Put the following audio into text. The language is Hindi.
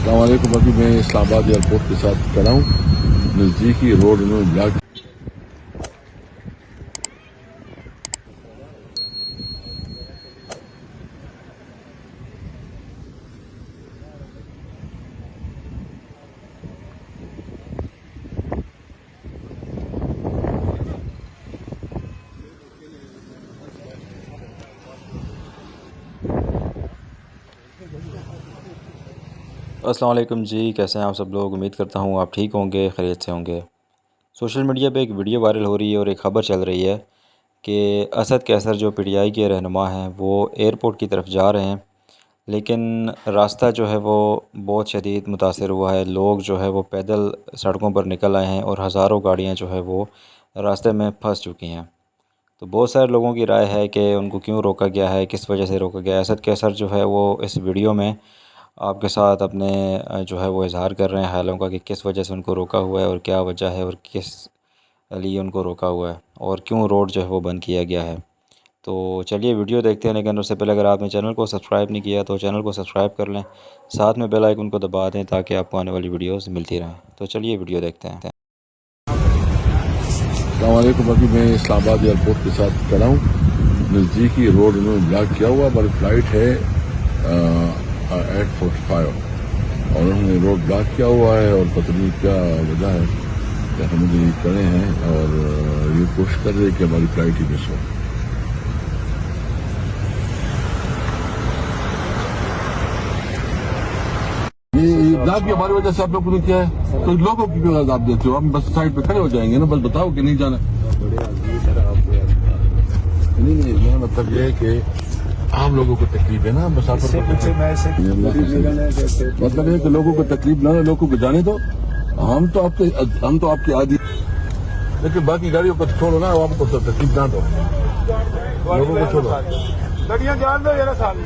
अस्सलाम वालेकुम। अभी मैं इस्लामाबाद एयरपोर्ट के साथ खड़ा हूँ। नज़दीकी रोड में ब्लॉक अस्सलाम वालेकुम जी, कैसे हैं आप सब लोग। उम्मीद करता हूँ आप ठीक होंगे, खैरियत से होंगे। सोशल मीडिया पे एक वीडियो वायरल हो रही है और एक ख़बर चल रही है कि असद कैसर जो पीटीआई के रहनुमा हैं वो एयरपोर्ट की तरफ जा रहे हैं, लेकिन रास्ता जो है वो बहुत शदीद मुतासर हुआ है। लोग जो है वो पैदल सड़कों पर निकल आए हैं और हज़ारों गाड़ियाँ जो है वो रास्ते में फंस चुकी हैं। तो बहुत सारे लोगों की राय है कि उनको क्यों रोका गया है, किस वजह से रोका गया है। असद कैसर जो है वो इस वीडियो में आपके साथ अपने जो है वो इज़हार कर रहे हैं हालों का कि किस वजह से उनको रोका हुआ है और क्या वजह है और किस लिए उनको रोका हुआ है और क्यों रोड जो है वो बंद किया गया है। तो चलिए वीडियो देखते हैं, लेकिन उससे पहले अगर आपने चैनल को सब्सक्राइब नहीं किया तो चैनल को सब्सक्राइब कर लें, साथ में बेल आइकन को दबा दें ताकि आपको आने वाली वीडियोस मिलती रहें। तो चलिए वीडियो देखते हैं। अस्सलाम वालेकुम। अभी मैं इस्लामाबाद एयरपोर्ट के साथ खड़ा हूँ। नज़दीकी रोड में ब्लॉक किया हुआ। हमारी फ्लाइट है 8:45 और उन्होंने रोड ब्लॉक किया हुआ है और पता नहीं क्या वजह है कि हम ये खड़े हैं और ये कोशिश कर रहे हैं कि हमारी फ्लाइट ही मिस हो। ये ब्लॉक की हमारी वजह से आप लोगों ने किया है, तो लोगों की क्यों आप देते हो? हम बस साइड पे खड़े हो जाएंगे ना, बस बताओ कि नहीं जाना। नहीं, मेरा मतलब ये है कि आम लोगों को तकलीफ है ना, मुसाफिर मतलब है कि लोगों को तकलीफ ना हो, लोगों को जाने दो। हम तो आपके आदि, लेकिन बाकी गाड़ियों को छोड़ो ना, आपको तो तकलीफ ना दो, लोगों को छोड़ो। गाड़ियां जान दो जरा साल